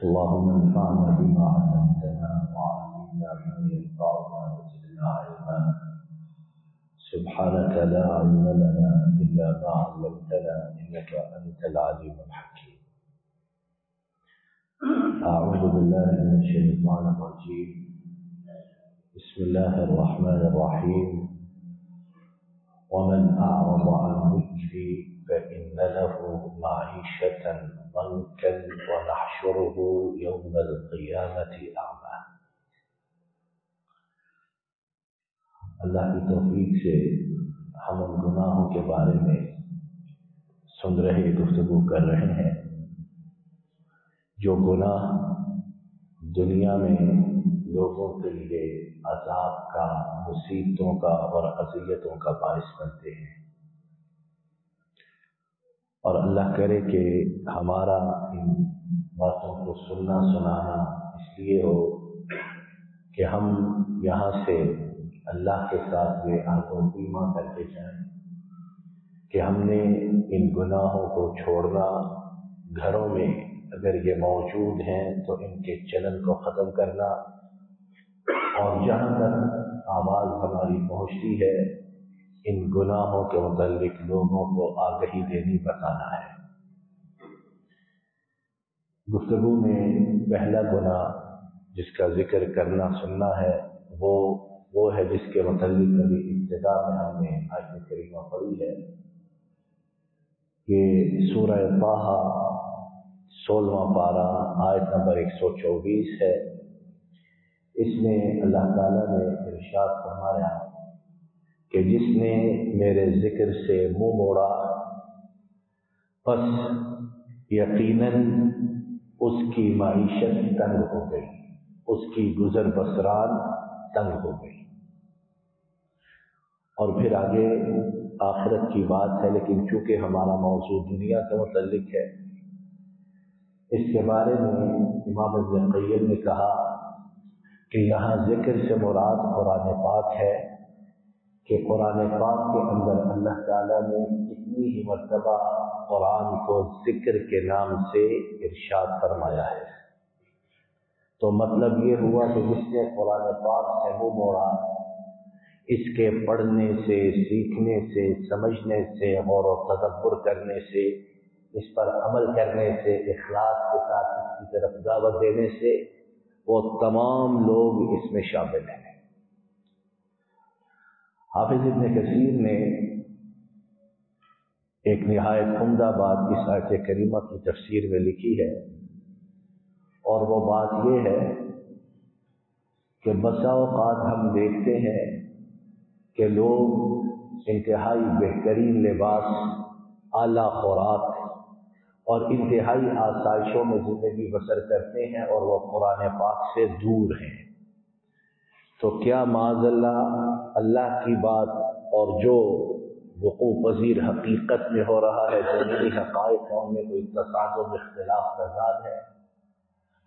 اللهم انفعنا بما علمتنا وعلمنا ما ينفعنا وزدنا علما. سبحانك لا علم لنا إلا ما علمتنا إنك أنت العليم الحكيم. أعوذ بالله من الشيطان الرجيم. بسم الله الرحمن الرحيم. ومن أعرض عن ذكري فإن له معيشة ضنكا ونحشره يوم القيامة أعمى. اللہ کی توفیق سے ہم ان گناہوں کے بارے میں سن رہے گفتگو کر رہے ہیں جو گناہ دنیا میں لوگوں کے لیے عذاب کا، مصیبتوں کا اور اذیتوں کا باعث بنتے ہیں، اور اللہ کرے کہ ہمارا ان باتوں کو سننا سنانا اس لیے ہو کہ ہم یہاں سے اللہ کے ساتھ یہ عہد و پیمان کر کے جائیں کہ ہم نے ان گناہوں کو چھوڑنا، گھروں میں اگر یہ موجود ہیں تو ان کے چلن کو ختم کرنا، اور جہاں تک آواز ہماری پہنچتی ہے ان گناہوں کے متعلق لوگوں کو آگہی دینی، بتانا ہے۔ گفتگو میں پہلا گناہ جس کا ذکر کرنا سننا ہے وہ ہے جس کے متعلق ابھی ابتدا میں ہم نے آیت کریمہ پڑھی ہے کہ سورہ طٰہٰ 16واں پارہ آیت نمبر 124 ہے۔ اس میں اللہ تعالیٰ نے ارشاد فرمایا کہ جس نے میرے ذکر سے منہ موڑا پس یقیناً اس کی معیشت تنگ ہو گئی، اس کی گزر بسرات تنگ ہو گئی۔ اور پھر آگے آخرت کی بات ہے، لیکن چونکہ ہمارا موضوع دنیا سے متعلق ہے، اس کے بارے میں امام ابن قیم نے کہا کہ یہاں ذکر سے مراد قرآن پاک ہے کہ قرآن پاک کے اندر اللہ تعالیٰ نے کتنی ہی مرتبہ قرآن کو ذکر کے نام سے ارشاد فرمایا ہے۔ تو مطلب یہ ہوا کہ جس نے قرآن پاک سے منہ موڑا، اس کے پڑھنے سے، سیکھنے سے، سمجھنے سے، غور و تدبر کرنے سے، اس پر عمل کرنے سے، اخلاص کے ساتھ اس کی طرف دعوت دینے سے، وہ تمام لوگ اس میں شامل ہیں۔ حافظ ابن کثیر نے ایک نہایت عمدہ بات اس آیت کریمہ کی تفسیر میں لکھی ہے، اور وہ بات یہ ہے کہ بسا اوقات ہم دیکھتے ہیں کہ لوگ انتہائی بہترین لباس، اعلیٰ خوراک اور انتہائی آسائشوں میں زندگی بسر کرتے ہیں، اور وہ قرآن پاک سے دور ہیں۔ تو کیا معاذ اللہ کی بات اور جو وقوع پذیر حقیقت میں ہو رہا ہے، زمینی حقائق ان میں کوئی تصادم، اختلاف، تضاد ہے؟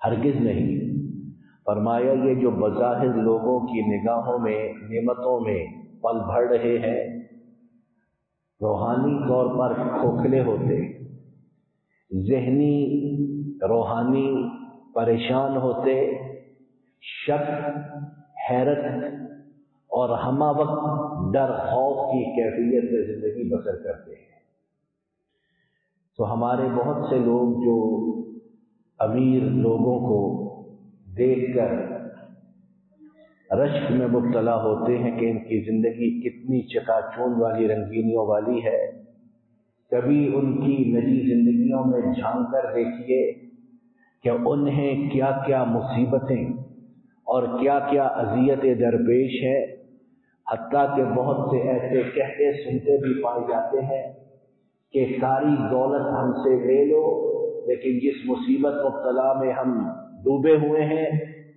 ہرگز نہیں۔ فرمایا یہ جو بظاہر لوگوں کی نگاہوں میں نعمتوں میں پل بھر رہے ہیں، روحانی طور پر کھوکھلے ہوتے، ذہنی روحانی پریشان ہوتے، شک، حیرت اور ہمہ وقت ڈر خوف کی کیفیت میں زندگی بسر کرتے ہیں۔ تو ہمارے بہت سے لوگ جو امیر لوگوں کو دیکھ کر رشک میں مبتلا ہوتے ہیں کہ ان کی زندگی کتنی چکا چوند والی، رنگینیوں والی ہے، کبھی ان کی نجی زندگیوں میں جھانک کر دیکھیے کہ انہیں کیا کیا مصیبتیں اور کیا کیا اذیتیں درپیش ہیں، حتیٰ کہ بہت سے ایسے کہتے سنتے بھی پائے جاتے ہیں کہ ساری دولت ہم سے لے لو، لیکن جس مصیبت مبتلا میں ہم ڈوبے ہوئے ہیں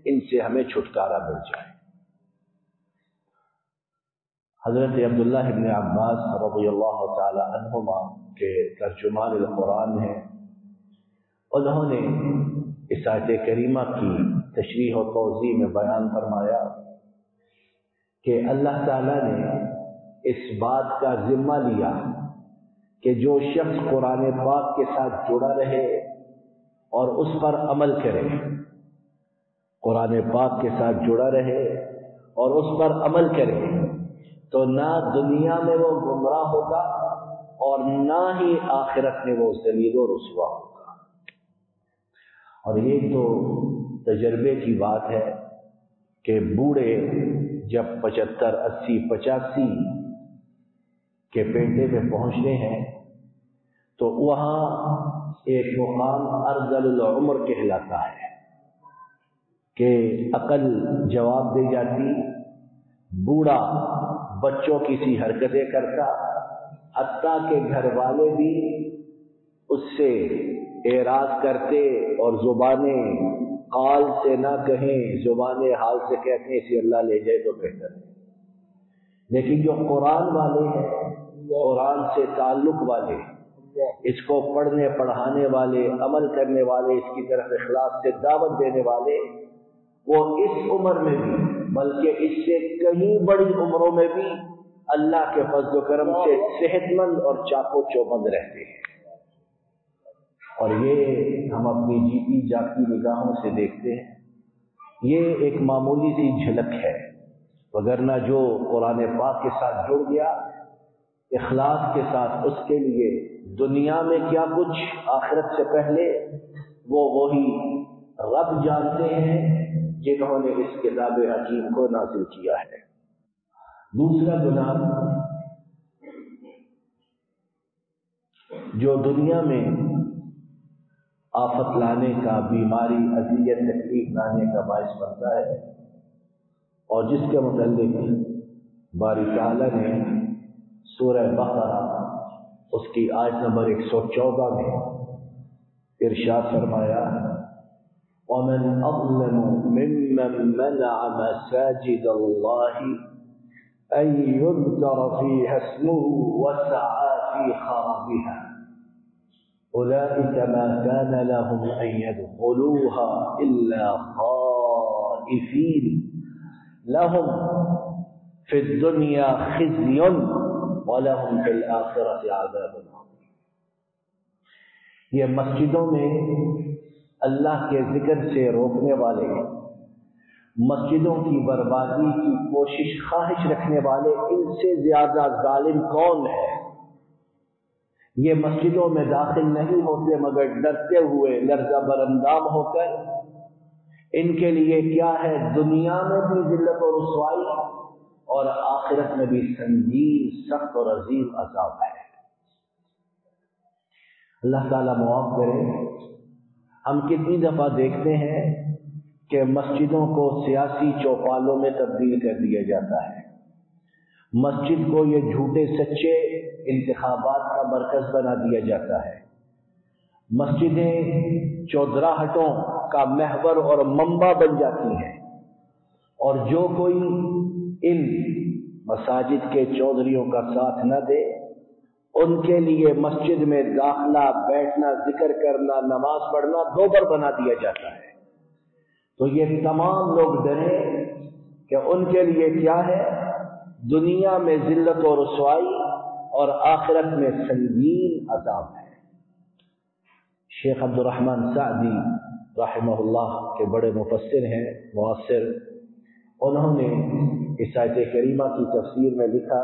ان سے ہمیں چھٹکارا مل جائے۔ حضرت عبداللہ ابن عباس رضی اللہ تعالی عنہما کے ترجمان القرآن ہیں، انہوں نے اس آیت کریمہ کی تشریح و توضیح میں بیان فرمایا کہ اللہ تعالیٰ نے اس بات کا ذمہ لیا کہ جو شخص قرآن پاک کے ساتھ جڑا رہے اور اس پر عمل کرے، قرآن پاک کے ساتھ جڑا رہے اور اس پر عمل کرے، تو نہ دنیا میں وہ گمراہ ہوگا اور نہ ہی آخرت میں وہ ذلیل و رسوا ہوگا۔ اور یہ تو تجربے کی بات ہے کہ بوڑھے جب 75، 80، 85 کے پیٹے میں پہنچتے ہیں تو وہاں ایک مقام ارذل العمر کہلاتا ہے کہ عقل جواب دے جاتی، بوڑھا بچوں کی سی حرکتیں کرتا، حتیٰ کہ گھر والے بھی اس سے اعراض کرتے اور زبانیں قال سے نہ کہیں، زبانیں حال سے کہتے ہیں اسے اللہ لے جائے تو بہتر ہے۔ لیکن جو قرآن والے ہیں، قرآن سے تعلق والے، اس کو پڑھنے پڑھانے والے، عمل کرنے والے، اس کی طرف اخلاص سے دعوت دینے والے، وہ اس عمر میں بھی بلکہ اس سے کہیں بڑی عمروں میں بھی اللہ کے فضل و کرم سے صحت مند اور چاق و چوبند رہتے ہیں۔ اور یہ ہم اپنی جیتی جاگتی نگاہوں سے دیکھتے ہیں۔ یہ ایک معمولی سی جھلک ہے، وگرنہ جو قرآن پاک کے ساتھ جڑ گیا اخلاص کے ساتھ، اس کے لیے دنیا میں کیا کچھ، آخرت سے پہلے وہ وہی رب جانتے ہیں جنہوں نے اس کتاب حکیم کو نازل کیا ہے۔ دوسرا گناہ جو دنیا میں آفت لانے کا، بیماری، اذیت، تکلیف لانے کا باعث بنتا ہے، اور جس کے متعلق باری تعالیٰ نے سورہ بقرہ اس کی آیت نمبر 114 میں ارشاد فرمایا، وَمَنْ أَظْلَمُ مِمَّنْ مَنَعَ مَسَاجِدَ اللَّهِ أَنْ يُذْكَرَ فِيهَا اسْمُهُ وَسَعَى فِي خَرَابِهَا أُولَئِكَ مَا كَانَ لَهُمْ أَنْ يَدْخُلُوهَا إِلَّا خَائِفِينَ لَهُمْ فِي الدُّنْيَا خِزْيٌ وَلَهُمْ فِي الْآخِرَةِ عَذَابٌ عَظِيمٌ۔ یہ مسجدوں میں اللہ کے ذکر سے روکنے والے، مسجدوں کی بربادی کی کوشش خواہش رکھنے والے، ان سے زیادہ ظالم کون ہے؟ یہ مسجدوں میں داخل نہیں ہوتے مگر ڈرتے ہوئے، لرزہ براندام ہو کر۔ ان کے لیے کیا ہے؟ دنیا میں بھی ذلت و رسوائی اور آخرت میں بھی سنگین، سخت اور عظیم عذاب ہے۔ اللہ تعالیٰ معاف کرے، ہم کتنی دفعہ دیکھتے ہیں کہ مسجدوں کو سیاسی چوپالوں میں تبدیل کر دیا جاتا ہے، مسجد کو یہ جھوٹے سچے انتخابات کا مرکز بنا دیا جاتا ہے، مسجدیں چودراہٹوں کا محور اور منبع بن جاتی ہیں، اور جو کوئی ان مساجد کے چودھریوں کا ساتھ نہ دے، ان کے لیے مسجد میں داخلہ، بیٹھنا، ذکر کرنا، نماز پڑھنا دوبر بنا دیا جاتا ہے۔ تو یہ تمام لوگ ڈرے کہ ان کے لیے کیا ہے؟ دنیا میں ذلت و رسوائی اور آخرت میں سنگین عذاب ہے۔ شیخ عبد الرحمن سعدی رحمہ اللہ کے بڑے مفسر ہیں، معاصر، انہوں نے اس آیت کریمہ کی تفسیر میں لکھا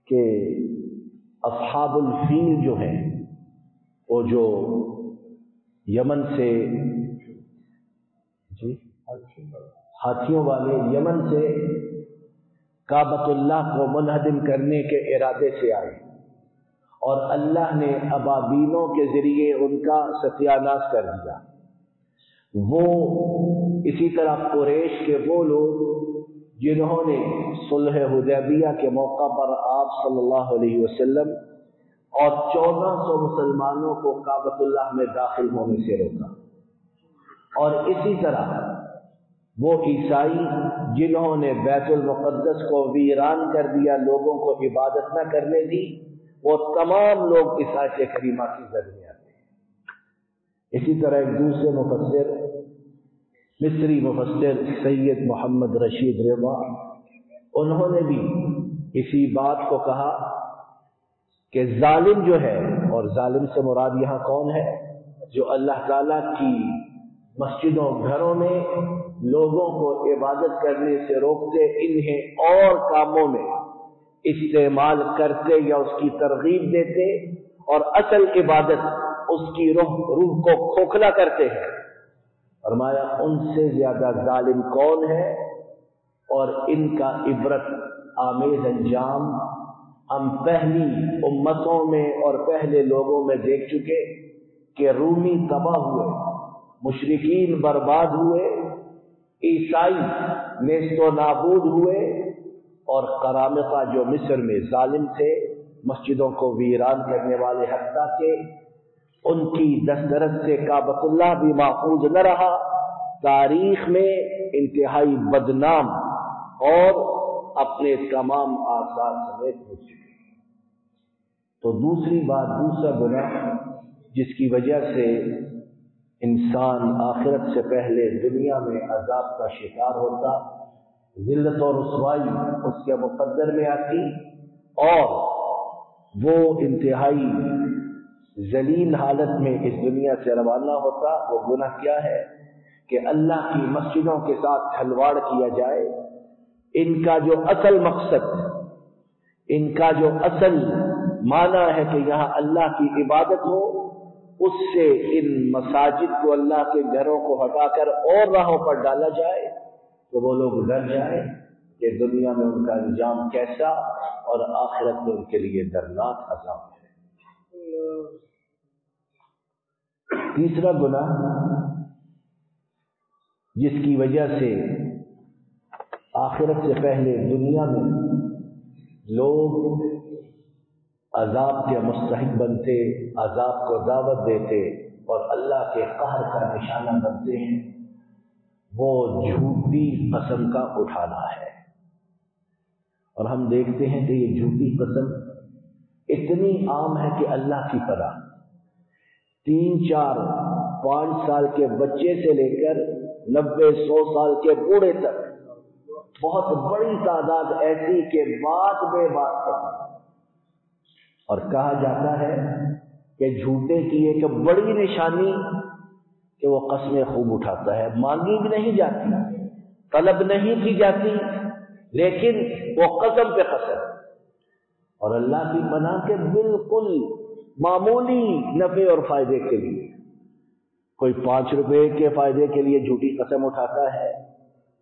کہ اصحاب الفیل جو ہیں، وہ جو یمن سے، ہاتھیوں والے یمن سے کعبۃ اللہ کو منہدم کرنے کے ارادے سے آئے، اور اللہ نے ابابیلوں کے ذریعے ان کا ستیہ ناش کر دیا۔ وہ اسی طرح قریش کے وہ لوگ جنہوں نے صلح حدیبیہ کے موقع پر آپ صلی اللہ علیہ وسلم اور 1400 مسلمانوں کو کعبۃ اللہ میں داخل ہونے سے روکا، اور اسی طرح وہ عیسائی جنہوں نے بیت المقدس کو ویران کر دیا، لوگوں کو عبادت نہ کرنے دی، وہ تمام لوگ اس آیت کریمہ کی زد میں آتے ہیں۔ اسی طرح ایک دوسرے مفسر، مصری مفسر سید محمد رشید رضا، انہوں نے بھی اسی بات کو کہا کہ ظالم جو ہے، اور ظالم سے مراد یہاں کون ہے؟ جو اللہ تعالیٰ کی مسجدوں گھروں میں لوگوں کو عبادت کرنے سے روکتے، انہیں اور کاموں میں استعمال کرتے یا اس کی ترغیب دیتے، اور اصل عبادت اس کی روح کو کھوکھلا کرتے ہیں۔ فرمایا ان سے زیادہ ظالم کون ہے؟ اور ان کا عبرت آمیز انجام ہم پہلی امتوں میں اور پہلے لوگوں میں دیکھ چکے کہ رومی تباہ ہوئے، مشرکین برباد ہوئے، عیسائی نیست و نابود ہوئے، اور قرامطہ جو مصر میں ظالم تھے، مسجدوں کو ویران کرنے والے، حتیٰ کہ ان کی دسترس سے کعبۃ اللہ بھی محفوظ نہ رہا، تاریخ میں انتہائی بدنام اور اپنے تمام آثار سمیت ہو چکے۔ تو دوسری بات، دوسرا گناہ جس کی وجہ سے انسان آخرت سے پہلے دنیا میں عذاب کا شکار ہوتا، ذلت اور رسوائی اس کے مقدر میں آتی، اور وہ انتہائی ذلیل حالت میں اس دنیا سے روانہ ہوتا۔ وہ گناہ کیا ہے؟ کہ اللہ کی مسجدوں کے ساتھ کھلواڑ کیا جائے۔ ان کا جو اصل مقصد، ان کا جو اصل معنی ہے کہ یہاں اللہ کی عبادت ہو، اس سے ان مساجد کو، اللہ کے گھروں کو ہٹا کر اور راہوں پر ڈالا جائے، تو وہ لوگ ڈر جائیں کہ دنیا میں ان کا انجام کیسا اور آخرت میں ان کے لیے دردناک عذاب ہے۔ تیسرا گناہ جس کی وجہ سے آخرت سے پہلے دنیا میں لوگ عذاب کے مستحق بنتے، عذاب کو دعوت دیتے اور اللہ کے قہر کا نشانہ بنتے ہیں، وہ جھوٹی قسم کا اٹھانا ہے۔ اور ہم دیکھتے ہیں کہ یہ جھوٹی قسم اتنی عام ہے کہ اللہ کی پناہ 3، 4، 5 سال کے بچے سے لے کر 90، 100 سال کے بوڑھے تک بہت بڑی تعداد ایسی کہ بات بے بات کرتی، اور کہا جاتا ہے کہ جھوٹے کی ایک بڑی نشانی کہ وہ قسمیں خوب اٹھاتا ہے، مانگی بھی نہیں جاتی، طلب نہیں کی جاتی، لیکن وہ قسم پہ قسم، اور اللہ کی پناہ کے بالکل معمولی نفع اور فائدے کے لیے، کوئی 5 روپے کے فائدے کے لیے جھوٹی قسم اٹھاتا ہے،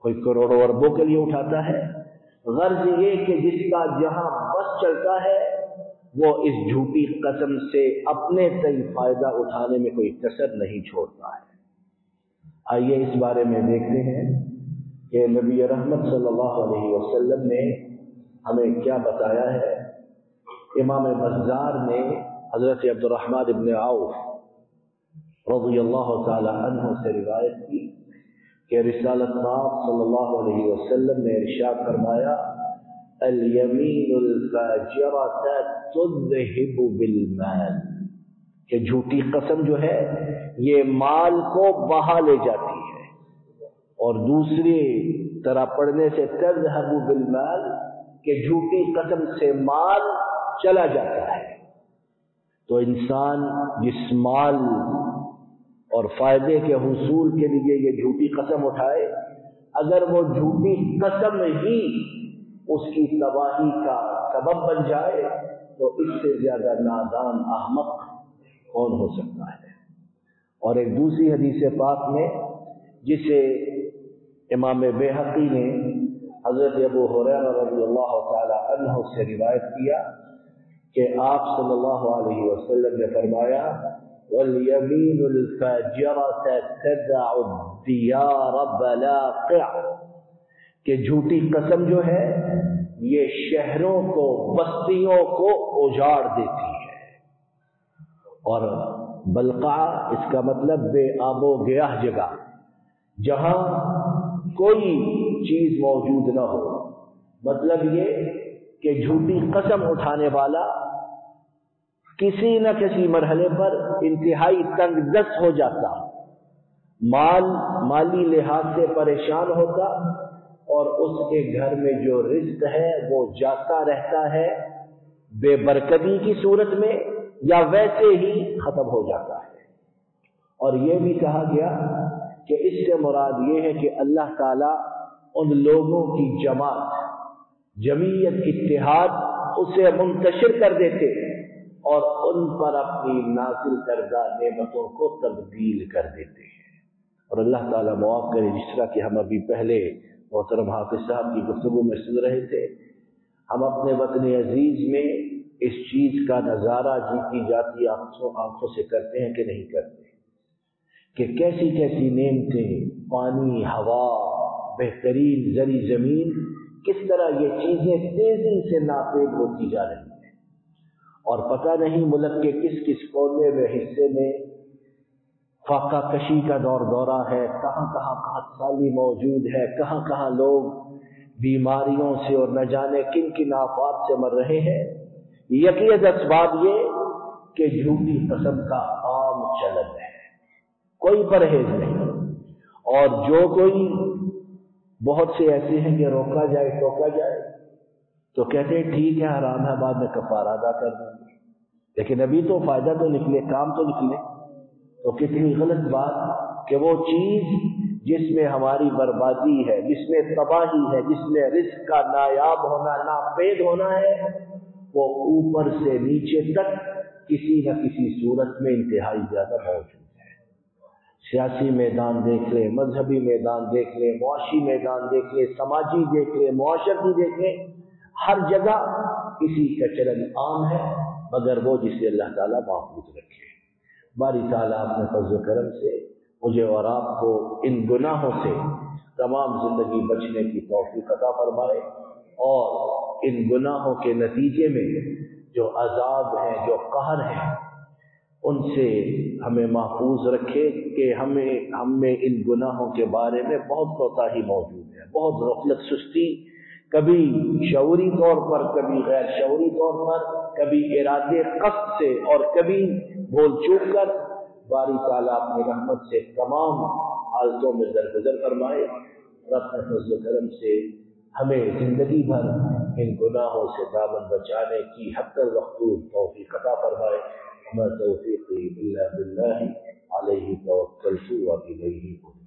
کوئی کروڑوں اربوں کے لیے اٹھاتا ہے۔ غرض یہ کہ جس کا جہاں بس چلتا ہے وہ اس جھوٹی قسم سے اپنے تئیں فائدہ اٹھانے میں کوئی کسر نہیں چھوڑتا ہے۔ آئیے اس بارے میں دیکھتے ہیں کہ نبی رحمت صلی اللہ علیہ وسلم نے ہمیں کیا بتایا ہے۔ امام بزار نے حضرت عبد الرحمن ابن عوف رضی اللہ تعالی عنہ سے روایت کی کہ رسالت پاک صلی اللہ علیہ وسلم نے ارشاد فرمایا، الیمین الفاجرۃ تذہب بالمال، کہ جھوٹی قسم جو ہے یہ مال کو بہا لے جاتی ہے، اور دوسری طرح پڑھنے سے تذہب بالمال، کہ جھوٹی قسم سے مال چلا جاتا ہے۔ تو انسان جس مال اور فائدے کے حصول کے لیے یہ جھوٹی قسم اٹھائے، اگر وہ جھوٹی قسم ہی اس کی تباہی کا سبب بن جائے تو اس سے زیادہ نادان احمق کون ہو سکتا ہے۔ اور ایک دوسری حدیث پاک میں جسے امام بیہقی نے حضرت ابو ہریرہ رضی اللہ تعالی عنہ سے روایت کیا کہ آپ صلی اللہ علیہ وسلم نے فرمایا، وَالْيَمِينُ الْفَاجِرَةَ تَدَعُ الدِّيَارَ بَلَاقِعَ، کہ جھوٹی قسم جو ہے یہ شہروں کو، بستیوں کو اجاڑ دیتی ہے، اور بلقع اس کا مطلب بے آب و گیاہ جگہ، جہاں کوئی چیز موجود نہ ہو۔ مطلب یہ کہ جھوٹی قسم اٹھانے والا کسی نہ کسی مرحلے پر انتہائی تنگ دست ہو جاتا، مالی لحاظ سے پریشان ہوتا، اور اس کے گھر میں جو رزق ہے وہ جاتا رہتا ہے بے برکتی کی صورت میں، یا ویسے ہی ختم ہو جاتا ہے۔ اور یہ بھی کہا گیا کہ اس سے مراد یہ ہے کہ اللہ تعالیٰ ان لوگوں کی جماعت، جمعیت، اتحاد اسے منتشر کر دیتے اور ان پر اپنی نازل کردہ نعمتوں کو تبدیل کر دیتے ہیں۔ اور اللہ تعالیٰ معاف کرے، جس طرح کہ ہم ابھی پہلے محترم حافظ صاحب کی گفتگو میں سن رہے تھے، ہم اپنے وطن عزیز میں اس چیز کا نظارہ جیتی جاتی آنکھوں سے کرتے ہیں کہ نہیں کرتے، کہ کیسی کیسی نعمتیں، پانی، ہوا، بہترین زرعی زمین، کس طرح یہ چیزیں تیزی سے ناپید ہوتی جا رہی ہیں، اور پتہ نہیں ملک کے کس کس کونے میں حصے میں فاقہ کشی کا دورہ ہے، کہاں کہاں قحط سالی موجود ہے، کہاں کہاں لوگ بیماریوں سے اور نہ جانے کن کن آفات سے مر رہے ہیں۔ یقیناً اسباب یہ کہ جھوٹی قسم کا عام چلن ہے، کوئی پرہیز نہیں، اور جو کوئی، بہت سے ایسے ہیں کہ روکا جائے ٹوکا جائے تو کہتے ہیں ٹھیک ہے، حرام ہے، بعد میں کفارہ ادا کر دیں گے، لیکن ابھی تو فائدہ تو نکلے، کام تو نکلے۔ تو کتنی غلط بات کہ وہ چیز جس میں ہماری بربادی ہے، جس میں تباہی ہے، جس میں رزق کا نایاب ہونا، ناپید ہونا ہے، وہ اوپر سے نیچے تک کسی نہ کسی صورت میں انتہائی زیادہ موجود ہے۔ سیاسی میدان دیکھ لیں، مذہبی میدان دیکھ لیں، معاشی میدان دیکھ لیں، سماجی دیکھ لیں، معاشرتی دیکھ لیں، ہر جگہ کسی کا چلن عام ہے مگر وہ جسے اللہ تعالیٰ محفوظ رکھے۔ باری تعالیٰ اپنے فضل و کرم سے مجھے اور آپ کو ان گناہوں سے تمام زندگی بچنے کی توفیق عطا فرمائے، اور ان گناہوں کے نتیجے میں جو عذاب ہیں، جو قہر ہیں، ان سے ہمیں محفوظ رکھے کہ ہم میں ان گناہوں کے بارے میں بہت کوتاہی موجود ہے، بہت غفلت، سستی، کبھی شعوری طور پر، کبھی غیر شعوری طور پر، کبھی ارادے قصد سے اور کبھی بھول چوک کر۔ باری تعالیٰ اپنی رحمت سے تمام حالتوں میں درگزر فرمائے، اور اپنے فضل و کرم سے ہمیں زندگی بھر ان گناہوں سے دامن بچانے کی حتی الوقت توفیق عطا فرمائے۔ وما توفیقی الا باللہ علیہ توکلت والیہ انیب۔